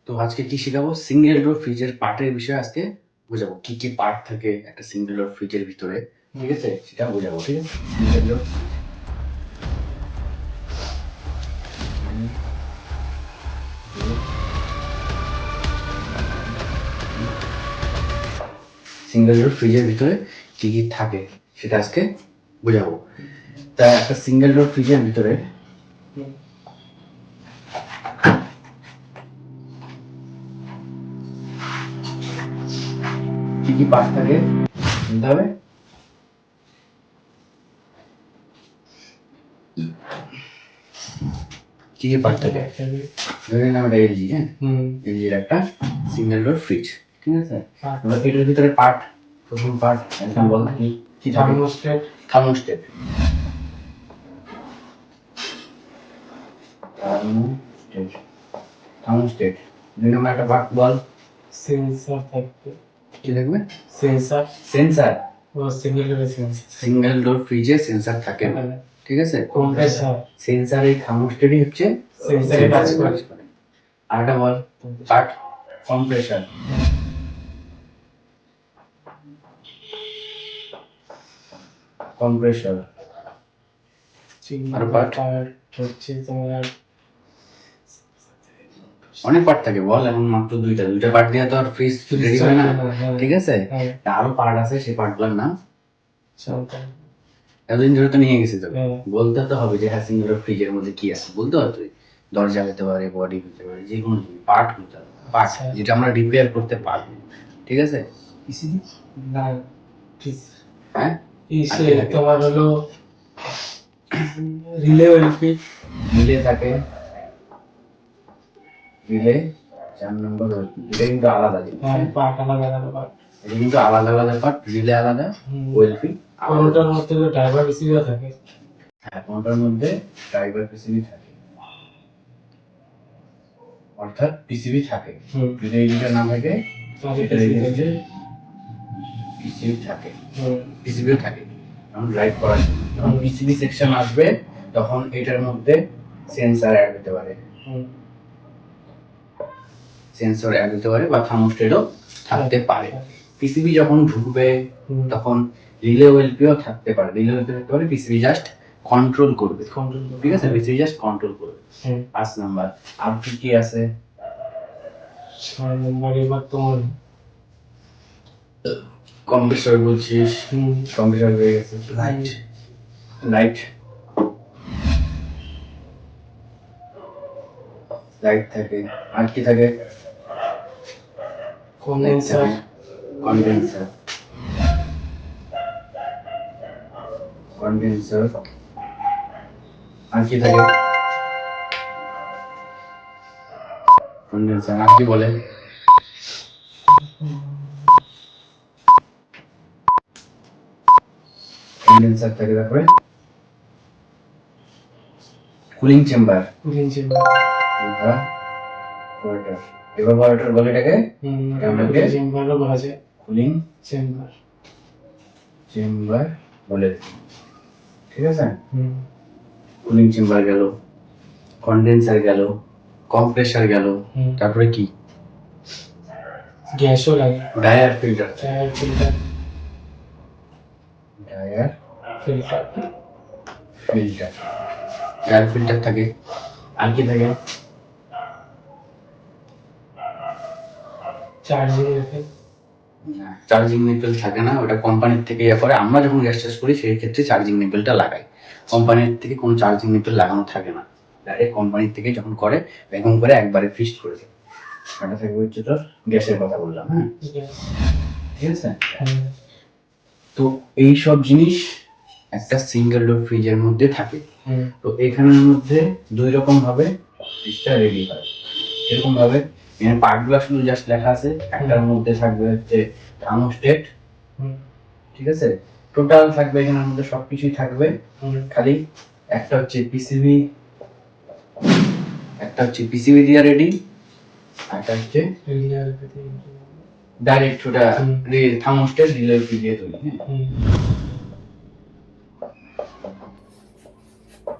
তো আজকে কি শেখাবো? সিঙ্গেল ডোর ফ্রিজের পার্টের বিষয়ে আজকে বোঝাবো। কি কি পার্ট থাকে একটা সিঙ্গেল ডোর ফ্রিজের ভিতরে, ঠিক আছে? সেটা বোঝাবো, ঠিক আছে? সিঙ্গেল ডোর ফ্রিজের ভিতরে কি কি থাকে সেটা আজকে বোঝাবো। তা একটা সিঙ্গেল ডোর ফ্রিজের ভিতরে কি কি পার্ট থাকে শুনতে হবে। কি কি পার্ট থাকে? ধরে নিলাম এটা এলজি, হ্যাঁ, এলজির একটা সিঙ্গেল ডোর ফ্রিজ, ঠিক আছে? এবার এটার ভিতরে পার্ট, প্রথম পার্ট একদম বল কি কি থাকে? থার্মোস্টেট থার্মোস্টেট দুই নম্বর একটা পার্ট বল। সেন্সর থাকবে। কি থাকবে? সেন্সর। সেন্সর। ও সিঙ্গেল ডোর ফ্রিজে সেন্সর থাকে না, ঠিক আছে? কম্প্রেসর। সেন্সর এই থার্মোস্টেটই হচ্ছে সেন্সরে কাজ করে। আরেকটা বল পার্ট। কম্প্রেসর। কম্প্রেসর আর পার্ট হচ্ছে তোমার অনেক পার্ট থাকে বল, এখন মাত্র দুইটা পার্ট দিয়ে তো আর ফ্রিজ রেডি হয় না, ঠিক আছে? আরো পার্ট আছে, সেই পার্টগুলোর নাম এতদিন ধরে তো নিয়ে গেছি তো, বলতে তো হবে যে হ্যাঁ সিঙ্গেল ফ্রিজের মধ্যে কি আছে বলতে হবে। তুই দরজা হতে পারে, বডি হতে পারে, যে কোনো পার্ট হতে পারে, পার্ট যেটা আমরা রিপেয়ার করতে পারবো, ঠিক আছে? পিসিবি না হ্যাঁ তোমার হলো রিলে ওয়েলফি। রিলে থাকে, রিলে 4 নম্বর রিলে কিন্তু আলাদা জিনিস, পার্ট আলাদা আলাদা পার্ট, এটা কিন্তু আলাদা আলাদা পার্ট, রিলে আলাদা, ওয়েলফি কোনটার মধ্যে ড্রাইভার পিসিবিও থাকে। হ্যাঁ, কোনটার মধ্যে ড্রাইভার পিসিবি থাকে, অর্থাৎ পিসিবি থাকে। যদি এইটার নাম থাকে পিসিবি থাকে, পিসিবিও থাকে। যখন ড্রাইভ করার জন্য যখন পিসিবি সেকশন আসবে তখন এটার মধ্যে সেন্সর অ্যাড হতে পারে, সেন্সর অ্যাড হতে পারে বা থার্মোস্টেটও থাকতে পারে। পিসিবি যখন ঢুকবে তখন রিলে ওয়েলপিও থাকতে পারে, রিলে ওয়েলপি থাকতে পারে, পিসিবি জাস্ট কন্ট্রোল করবে, ঠিক আছে? পিসিবি জাস্ট কন্ট্রোল করবে। 5 নাম্বার আর কি কি আছে? 6 নম্বর এবার তোমার কম্প্রেসর বলছিস, কম্প্রেসর হয়ে গেছে। লাইট, লাইট, লাইট থাকে। আর কি থাকে? Condenser, condenser, condenser. আর কি থাকে? কন্ডেন্সার আর কি বলে? কন্ডেন্সার থাকে, তারপরে কুলিং চেম্বার, এভাপোরেটর, এভাপোরেটর বলে এটাকে। চেম্বারও বলা যায়, কুলিং চেম্বার, চেম্বার বলে, ঠিক আছে? কুলিং চেম্বার গেল, কন্ডেন্সার গেল, কম্প্রেসর গেল, তারপরে কি? গ্যাসও লাগে, drier filter, tyre filter, drier filter, filter, drier filter থাকে। আর কি থাকে? Charging nipple. চার্জিং নিপেল থাকে না, ওটা কোম্পানির থেকে ইয়ে করে। আমরা যখন গ্যাস চাষ করি সেই ক্ষেত্রে চার্জিং নিপেলটা লাগাই। কোম্পানির থেকে কোনো চার্জিং নিপেল লাগানো থাকে না, ডাইরেক্ট কোম্পানির থেকে যখন করে ভ্যাকুয়াম করে একবারে ফিক্সড করে দেয়। এটা থেকে হচ্ছে তোর গ্যাসের কথা বললাম, হ্যাঁ, ঠিক আছে? তো এই সব জিনিস একটা সিঙ্গেল ডোর ফ্রিজের মধ্যে থাকে। তো এখানের মধ্যে দুই রকম ভাবে ফ্রিজটা রেডি হয়। এরকম ভাবে এখানে পার্টগুলো শুধু জাস্ট লেখা আছে। একটার মধ্যে থাকবে হচ্ছে থার্মোস্টেট, ঠিক আছে? টোটাল থাকবে এখানের মধ্যে সবকিছুই থাকবে, খালি একটা হচ্ছে পিসিবি, একটা হচ্ছে পিসিবি দিয়ে রেডি, আর একটা হচ্ছে ডাইরেক্ট ওটা থার্মোস্টেট রিলে দিয়ে তৈরি।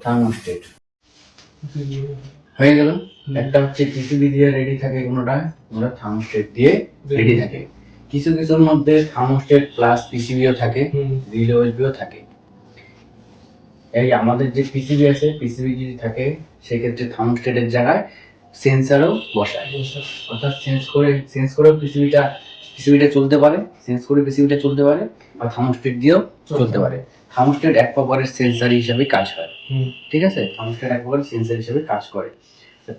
থার্মোস্টেট হয়ে গেল, একটা হচ্ছে পিসিবি দিয়ে রেডি থাকে, কোনোটা থার্মোস্টেট দিয়ে রেডি থাকে। কিছু কিছুর মধ্যে থার্মোস্টেট প্লাস পিসিবিও থাকে, রিলে ওয়েলবিও থাকে। এই আমাদের যে পিসিবি আছে, পিসিবি যদি থাকে সেক্ষেত্রে থার্মোস্টেটের জায়গায় সেন্সারও বসায়, অর্থাৎ সেন্স করে পিসিবিটা চলতে পারে, বা থার্মোস্টেট দিয়েও চলতে পারে। থার্মোস্টেট এক প্রকারের সেন্সার হিসেবে কাজ হয়, ঠিক আছে? থার্মোস্টেট এক প্রকারের সেন্সার হিসেবে কাজ করে।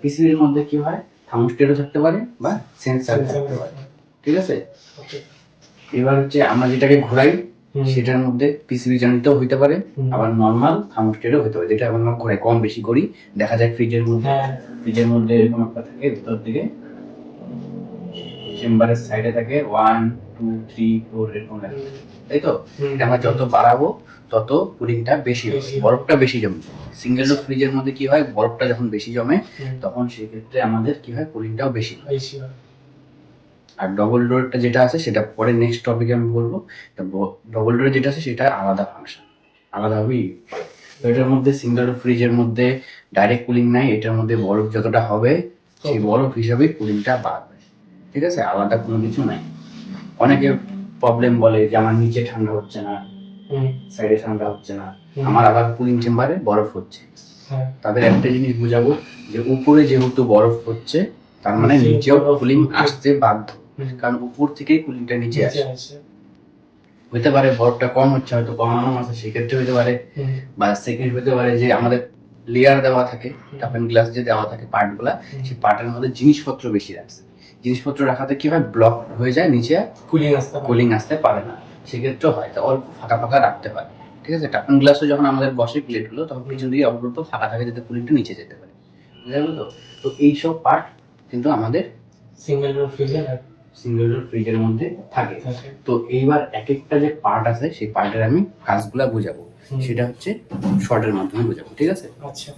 পিসিবির মধ্যে কি হয়, থার্মোস্টেটও থাকতে পারে বা সেন্সার থাকতে পারে, ঠিক আছে? এবার হচ্ছে আমরা যেটাকে ঘোরাই সেটার মধ্যে পিসিবি জনিত হইতে পারে, আবার নরমাল থার্মোস্টেটও হইতে পারে। যেটা আমরা ঘোরাই কম বেশি করি, দেখা যায় ফ্রিজের মধ্যে এরকম একটা থাকে, ভিতর দিকে চেম্বারের সাইডে থাকে 1 2 3 4 এরকম লাগে, তাই তো? এটা আমরা যত বাড়াবো তত কুলিংটা বেশি হবে, বরফটা বেশি জমে। সিঙ্গেল ডোর ফ্রিজের মধ্যে কি হয়, বরফটা যখন বেশি জমে তখন সেক্ষেত্রে আমাদের কি হয়, কুলিংটাও বেশি হয়। আর ডবল ডোরটা যেটা আছে সেটা পরে নেক্সট টপিকে আমি বলবো। ডবল ডোর যেটা আছে সেটা আলাদা ফাংশন, আলাদাভাবেই। তো এটার মধ্যে সিঙ্গেল ডোর ফ্রিজের মধ্যে ডাইরেক্ট কুলিং নাই, এটার মধ্যে বরফ যতটা হবে সেই বরফ হিসাবে কুলিংটা বাড়বে, ঠিক আছে? আলাদা কোনো কিছু নাই। অনেকে প্রবলেম বলে যে আমার নিচে ঠান্ডা হচ্ছে না, সাইডে ঠান্ডা হচ্ছে না, আমার আবার কুলিং চেম্বারে বরফ হচ্ছে। তাদের একটা জিনিস বুঝাবো যে উপরে যেহেতু বরফ হচ্ছে তার মানে নিচেও কুলিং আসতে বাধ্য, কারণ উপর থেকেই কুলিংটা নিচে আসে। হতে পারে বরফটা কম হচ্ছে, হয়তো কমানো আছে, সেক্ষেত্রে হতে পারে। বা সেকেন্ড হতে পারে যে আমাদের লেয়ার দেওয়া থাকে, টাফেন গ্লাস যে দেওয়া থাকে পার্টগুলা, সেই পার্টের মধ্যে জিনিসপত্র বেশি রাখছে, জিনিসপত্র রাখাতে কি হয়, ব্লক হয়ে যায়, নিচে কুলিং আসতে পারে না, সেক্ষেত্রেও হয়। তা অল্প ফাঁকা ফাঁকা রাখতে হয়, ঠিক আছে? টাফেন গ্লাসও যখন আমাদের বসে প্লেটগুলো, তখন পিছন দিয়ে অল্প ফাঁকা থাকে যাতে কুলিংটা নিচে যেতে পারে, বুঝা গেল তো? তো এইসব পার্ট কিন্তু আমাদের সিঙ্গেল ডোর ফ্রিজের মধ্যে থাকে। তো এইবার এক একটা যে পার্ট আছে সেই পার্টের আমি কাজগুলা বুঝাবো, সেটা হচ্ছে শর্টের মাধ্যমে বুঝাবো, ঠিক আছে? আচ্ছা।